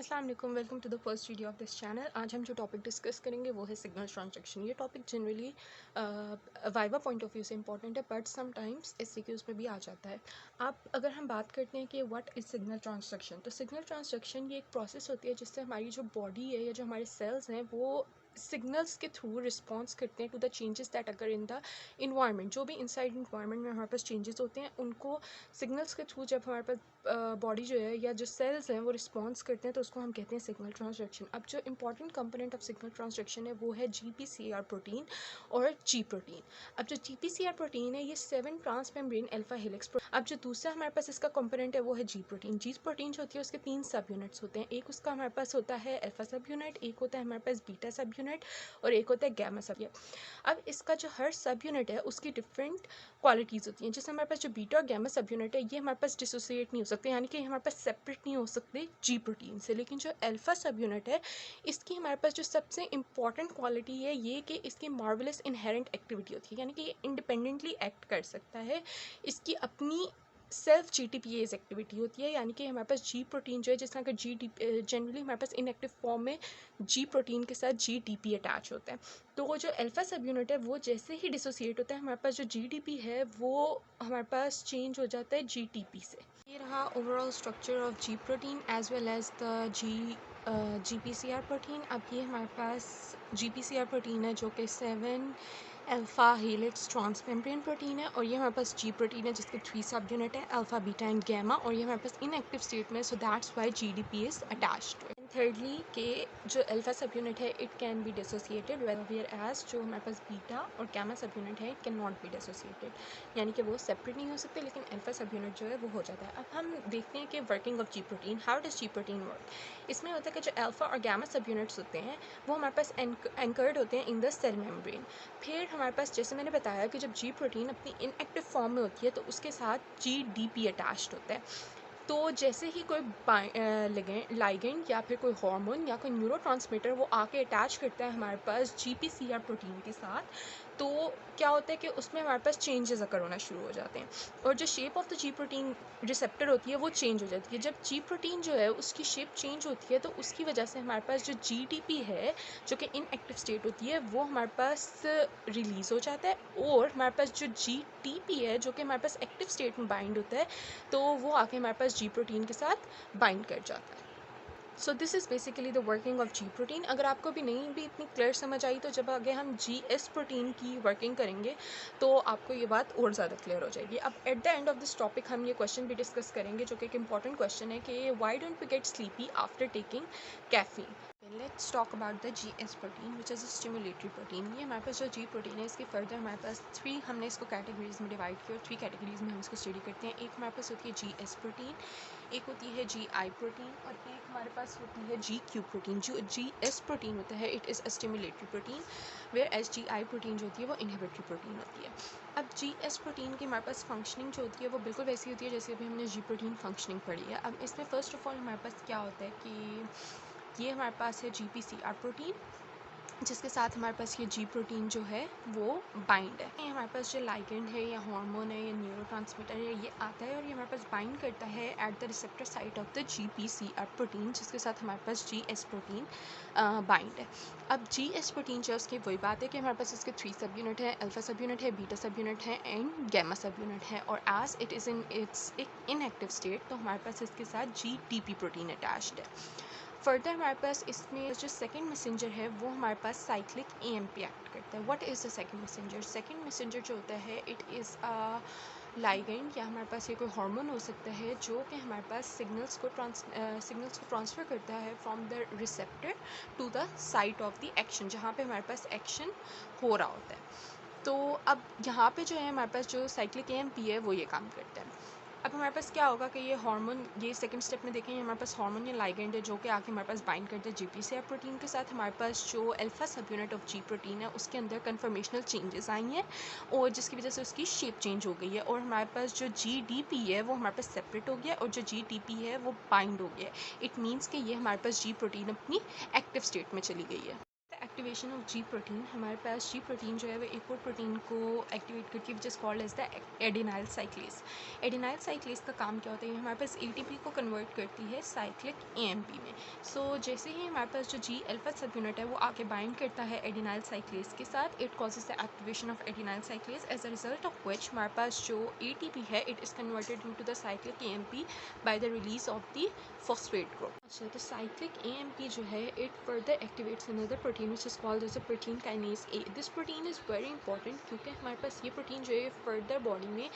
अस्सलाम वालेकुम, welcome to the first video of this channel. आज हम जो टॉपिक डिस्कस करेंगे वो है सिग्नल ट्रांजैक्शन। ये topic generally viva point of view से इंपॉर्टेंट है, बट समटाइम्स एससीक्यूज में भी आ जाता है। अगर हम बात करते हैं कि व्हाट इज़ सिग्नल ट्रांजैक्शन, तो सिग्नल ट्रांजैक्शन ये एक प्रोसेस होती है जिससे हमारी जो बॉडी है या जो हमारे सेल्स हैं वो सिग्नल्स के थ्रू रिस्पॉन्स करते हैं टू द चेंजेस दैट अगर इन द इन्वायरमेंट। जो भी इनसाइड इन्वायरमेंट में हमारे पास चेंजेस होते हैं उनको सिग्नल्स के थ्रू जब हमारे पास बॉडी जो है या जो सेल्स हैं वो रिस्पॉन्स करते हैं तो उसको हम कहते हैं सिग्नल ट्रांसडक्शन। अब जो important component of signal transduction है वो है जीपीसीआर प्रोटीन और जी प्रोटीन। अब जो जीपीसीआर प्रोटीन है ये 7 ट्रांसमेम्ब्रेन अल्फा हेलिक्स। अब जो दूसरा हमारे पास इसका कंपोनेंट है वो है जी प्रोटीन। जी प्रोटीन जो होती है उसके 3 सब यूनिट्स होते हैं। एक उसका हमारे पास होता है अल्फा सब यूनिट, एक होता है हमारे पास बीटा सब यूनिट और एक होता है गैमा सब यूनिट। अब इसका जो हर सब यूनिट है उसकी डिफरेंट क्वालिटीज़ होती हैं। जैसे हमारे पास जो बीटा और गैमा सब यूनिट है ये हमारे पास डिसोसिएट नहीं हो सकते, यानी कि हमारे पास सेपरेट नहीं हो सकते जी प्रोटीन से। लेकिन जो अल्फा सब यूनिट है इसकी हमारे पास जो सबसे इंपॉर्टेंट क्वालिटी है ये कि इसकी मार्वलस इनहेरेंट एक्टिविटी होती है, यानी कि ये इंडिपेंडेंटली एक्ट कर सकता है। इसकी अपनी सेल्फ जीटीपीएज एक्टिविटी होती है, यानी कि हमारे पास जी प्रोटीन जो है, जिसका अगर जनरली हमारे पास इनएक्टिव फॉर्म में जी प्रोटीन के साथ जीटीपी अटैच होता है। तो वो जो अल्फा सब यूनिट है वो जैसे ही डिसोसिएट होता है हमारे पास जो जीटीपी है वो हमारे पास चेंज हो जाता है जीटीपी से। ये रहा overall structure of G protein as well as the GPCR protein. अब ये हमारे पास जीपीसीआर प्रोटीन है जो कि 7 अल्फा हेलिक्स ट्रांसमेम्ब्रेन प्रोटीन है, और ये हमारे पास जी प्रोटीन है जिसके 3 सब यूनिट है अल्फा बीटा एंड गैमा, और ये हमारे पास इनएक्टिव स्टेट में, so that's why GDP is attached to it. Thirdly के जो अल्फा सब यूनिट है it can be dissociated whereas जो हमारे पास बीटा और गैमा सब यूनिट है it can not be dissociated, यानी कि वो सेपरेट नहीं हो सकते, लेकिन अल्फा सब यूनिट जो है वो हो जाता है। अब हम देखते हैं कि working of G protein, how does ji protein work. इसमें होता है कि जो अल्फा और गैमा सब यूनिट्स होते हैं वो हमारे पास एंकर्ड होते हैं इन द सेल मेम्ब्रेन। फिर हमारे पास जैसे मैंने बताया कि जब जी प्रोटीन अपनी इनएक्टिव फॉर्म में होती है तो उसके साथ जी डी पी अटैच्ड होता है। तो जैसे ही कोई लाइगेंड या फिर कोई हार्मोन या कोई न्यूरोट्रांसमीटर वो आके अटैच करता है हमारे पास जीपीसीआर प्रोटीन के साथ, तो क्या होता है कि उसमें हमारे पास चेंजेस अकर होना शुरू हो जाते हैं और जो shape of the ji protein receptor होती है वो चेंज हो जाती है। जब जी प्रोटीन जो है उसकी शेप चेंज होती है तो उसकी वजह से हमारे पास जो जीटीपी है जो कि इनएक्टिव स्टेट होती है वो हमारे पास रिलीज़ हो जाता है, और हमारे पास जो जीटीपी है जो कि हमारे पास एक्टिव स्टेट में बाइंड होता है तो वो आके हमारे पास जी प्रोटीन के साथ बाइंड कर जाता है। So this is basically the working of G protein. अगर आपको भी नहीं भी इतनी क्लियर समझ आई तो जब आगे हम जी एस प्रोटीन की वर्किंग करेंगे तो आपको ये बात और ज़्यादा क्लियर हो जाएगी। अब at the end of this topic हम ये क्वेश्चन भी डिस्कस करेंगे जो कि एक इंपॉर्टेंट क्वेश्चन है कि why don't we get sleepy after taking caffeine. Let's talk about the G S protein which is a stimulatory protein. ये हमारे पास जो जी प्रोटीन है इसकी फर्दर हमारे पास 3 हमने इसको कैटेगरीज में डिवाइड किया और 3 कैटेगरीज में हम इसको स्टडी करते हैं। एक हमारे पास होती है जी एस प्रोटीन, एक होती है जी आई प्रोटीन और एक हमारे पास होती है जी क्यू प्रोटीन। जो जी एस प्रोटीन होता है it is a stimulatory protein, whereas G I protein जो होती है वो इनहिबिटरी प्रोटीन होती है। अब जी एस प्रोटीन की हमारे पास फंक्शनिंग जो होती है वो बिल्कुल वैसी होती है जैसे अभी हमने जी प्रोटीन फंक्शनिंग पढ़ी है। अब इसमें फ़र्स्ट ऑफ ऑल हमारे पास क्या होता है कि ये हमारे पास है G P C R protein जिसके साथ हमारे पास ये जी प्रोटीन जो है वो बाइंड है। ये हमारे पास जो लाइगेंड है या हार्मोन है या न्यूरोट्रांसमीटर है ये आता है और ये हमारे पास बाइंड करता है at the receptor site of the G P C R protein, जिसके साथ हमारे पास जी एस प्रोटीन बाइंड है। अब जी एस प्रोटीन जो है उसकी वही बात है कि हमारे पास इसके 3 सब यूनिट है, अल्फा सब यूनिट है, बीटा सब यूनिट है एंड गैमा सब यूनिट है, और as it is in its inactive state तो हमारे पास इसके साथ G T P protein attached है। फर्दर हमारे पास इसमें जो सेकेंड मैसेंजर है वो हमारे पास साइक्लिक एएमपी एक्ट करता है। What is the second messenger? Second messenger जो होता है इट इज़ अ लाइगेंड या हमारे पास ये कोई हार्मोन हो सकता है जो कि हमारे पास सिग्नल्स को ट्रांसफ़र करता है from the receptor to the site of the action, जहाँ पे हमारे पास एक्शन हो रहा होता है। तो अब यहाँ पे जो है हमारे पास जो साइक्लिक एएमपी है वो ये काम करता है। अब हमारे पास क्या होगा कि ये हार्मोन, ये सेकंड स्टेप में देखें हमारे पास हार्मोन या लाइगेंड है जो कि आके हमारे पास बाइंड करता है जीपीसीआर प्रोटीन के साथ। हमारे पास जो alpha sub unit of G protein है उसके अंदर कन्फर्मेशनल चेंजेस आई हैं और जिसकी वजह से उसकी शेप चेंज हो गई है, और हमारे पास जो जी डी पी है वो हमारे पास सेपरेट हो गया और जो जी टी पी है वो बाइंड हो गया। इट मीन्स कि ये हमारे पास जी प्रोटीन अपनी एक्टिव स्टेट में चली गई है। Activation of G protein. हमारे पास जी प्रोटीन जो है वो एक और प्रोटीन को एक्टिवेट करके which is called as the adenyl cyclase. Adenyl cyclase का काम क्या होता है? हमारे पास एटीपी को कन्वर्ट करती है साइक्लिक एएमपी में। सो जैसे ही हमारे पास जो जी अल्फा सब यूनिट है वो आके बाइंड करता है एडिनाइल साइक्लेज के साथ, it causes the activation of adenyl cyclase, as a result of which हमारे पास जो एटीपी है it is converted into the cyclic AMP by the release of the phosphate group. अच्छा, तो साइक्लिक एएमपी जो है it further activates another protein which is called as a protein kinase A. This protein is very important क्योंकि हमारे पास ये protein जो है फर्दर बॉडी में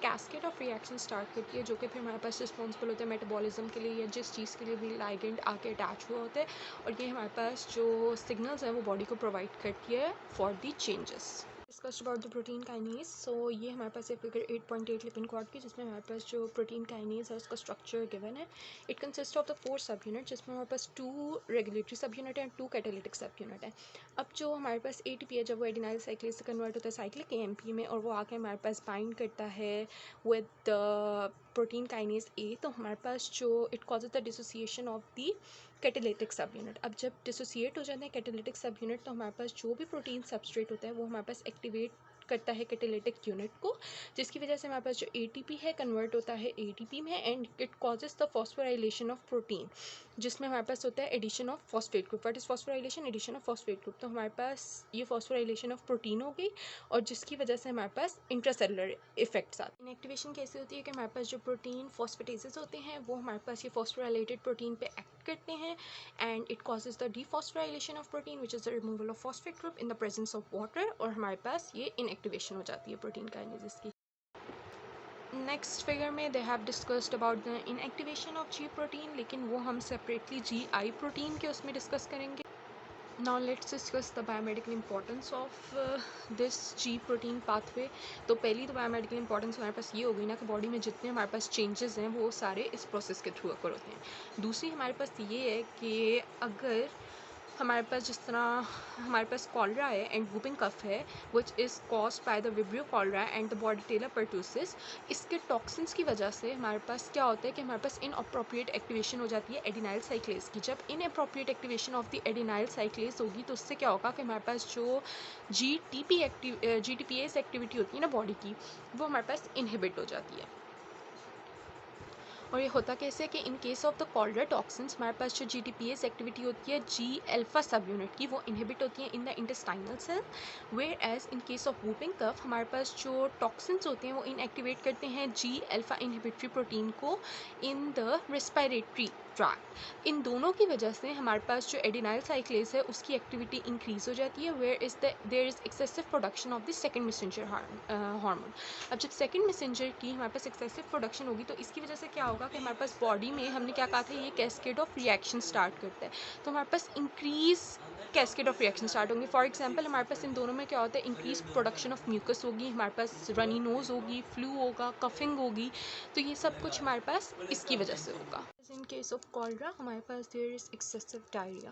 कैस्केड ऑफ रिएक्शन स्टार्ट करती है, जो कि फिर हमारे पास रिस्पॉन्सिबल होता है मेटाबॉलिज्म के लिए या जिस चीज़ के लिए भी लाइगेंड आके अटैच हुआ होता है, और ये हमारे पास जो सिग्नल्स हैं वो बॉडी को प्रोवाइड करती है for the changes. Discussed about the protein kinase. So ये हमारे पास है फिगर 8.8 लिपिन क्वाड की, जिसमें हमारे पास जो प्रोटीन काइनेज है उसका स्ट्रक्चर गिवन है। इट कंसिस्ट ऑफ द 4 सब यूनिट, जिसमें हमारे पास 2 रेगुलेटरी सब यूनिट है एंड 2 कैटालिटिक सब यूनिट है। अब जो हमारे पास एटीपी है जब वो एडिनाइल साइक्लेज से कन्वर्ट होता है साइक्लिक एएमपी में और वो आके हमारे पास बाइंड करता है विद द प्रोटीन काइनेज ए, तो हमारे पास जो it causes the dissociation of the catalytic सब यूनिट। अब जब डिसोसिएट हो जाते हैं कैटालिटिक सब यूनिट तो हमारे पास जो भी प्रोटीन सबस्ट्रेट होता है वो हमारे पास एक्टिवेट करता है कैटालिटिक यूनिट को, जिसकी वजह से हमारे पास जो एटीपी है कन्वर्ट होता है एटीपी में and it causes the phosphorylation of protein, जिसमें हमारे पास होता है addition of phosphate group. What is phosphorylation? Addition of phosphate group. तो हमारे पास ये फॉस्फोराइलेशन ऑफ प्रोटीन हो गई और जिसकी वजह से हमारे पास इंट्रासेलुलर इफेक्ट्स आते हैं। इनएक्टिवेशन कैसे होती है कि हमारे पास जो प्रोटीन फॉस्फेटेजेस होते हैं वो हमारे पास ये फॉस्फोराइलेटेड प्रोटीन पे एक्ट करते हैं and it causes the dephosphorylation of protein which is the removal of phosphate group in the presence of water, और हमारे पास ये inactivation हो जाती है प्रोटीन काइनेजेस की। नेक्स्ट फिगर में they have discussed about the inactivation of G protein, लेकिन वो हम सेपरेटली जी आई प्रोटीन के उसमें डिस्कस करेंगे। Now let's discuss the biomedical importance of this G protein pathway। तो पहली तो biomedical importance हमारे पास ये हो गई ना कि बॉडी में जितने हमारे पास चेंजेस हैं वो सारे इस प्रोसेस के थ्रू अकर होते हैं। दूसरी हमारे पास ये है कि अगर हमारे पास जिस तरह हमारे पास कॉलरा है एंड वूपिंग कफ है which is caused by the vibrio cholera and the bordetella pertussis, इसके टॉक्सिन्स की वजह से हमारे पास क्या होता है कि हमारे पास इनअप्रोप्रिएट एक्टिवेशन हो जाती है एडिनाइल साइक्लेज की। जब inappropriate activation of the adenyl साइक्लेज होगी तो उससे क्या होगा कि हमारे पास जो जीटीपीएस एक्टिविटी होती है ना बॉडी की, वो हमारे पास इनहिबिट हो जाती है। और ये होता कैसे कि इन case of the cholera toxins हमारे पास जो जीटीपीएस एक्टिविटी होती है जी अल्फा सब यूनिट की वो इनहिबिट होती है in the intestinal cell, where as in case of whooping cough हमारे पास जो टॉक्सिन्स होते हैं वो इनएक्टिवेट करते हैं जी अल्फा इनहिबिटरी प्रोटीन को इन द रेस्पिरेटरी ट्रैक्ट। इन दोनों की वजह से हमारे पास जो एडिनाइल साइक्लेज है उसकी एक्टिविटी इंक्रीज हो जाती है, where is there is excessive production of the second messenger hormone. अब जब सेकंड मैसेंजर की हमारे पास एक्सेसिव प्रोडक्शन होगी तो इसकी वजह से क्या होगा कि हमारे पास बॉडी में हमने क्या कहा था ये कैस्केड ऑफ रिएक्शन स्टार्ट करता है, तो हमारे पास increase cascade of reaction start होंगे। फॉर एग्जांपल हमारे पास इन दोनों में क्या होता है इंक्रीज प्रोडक्शन ऑफ म्यूकस होगी, हमारे पास रनी नोज होगी, फ्लू होगा, कफिंग होगी, तो ये सब कुछ हमारे पास इसकी वजह से होगा। इन केस ऑफ कॉलरा हमारे पास देयर इज एक्सेसिव डायरिया।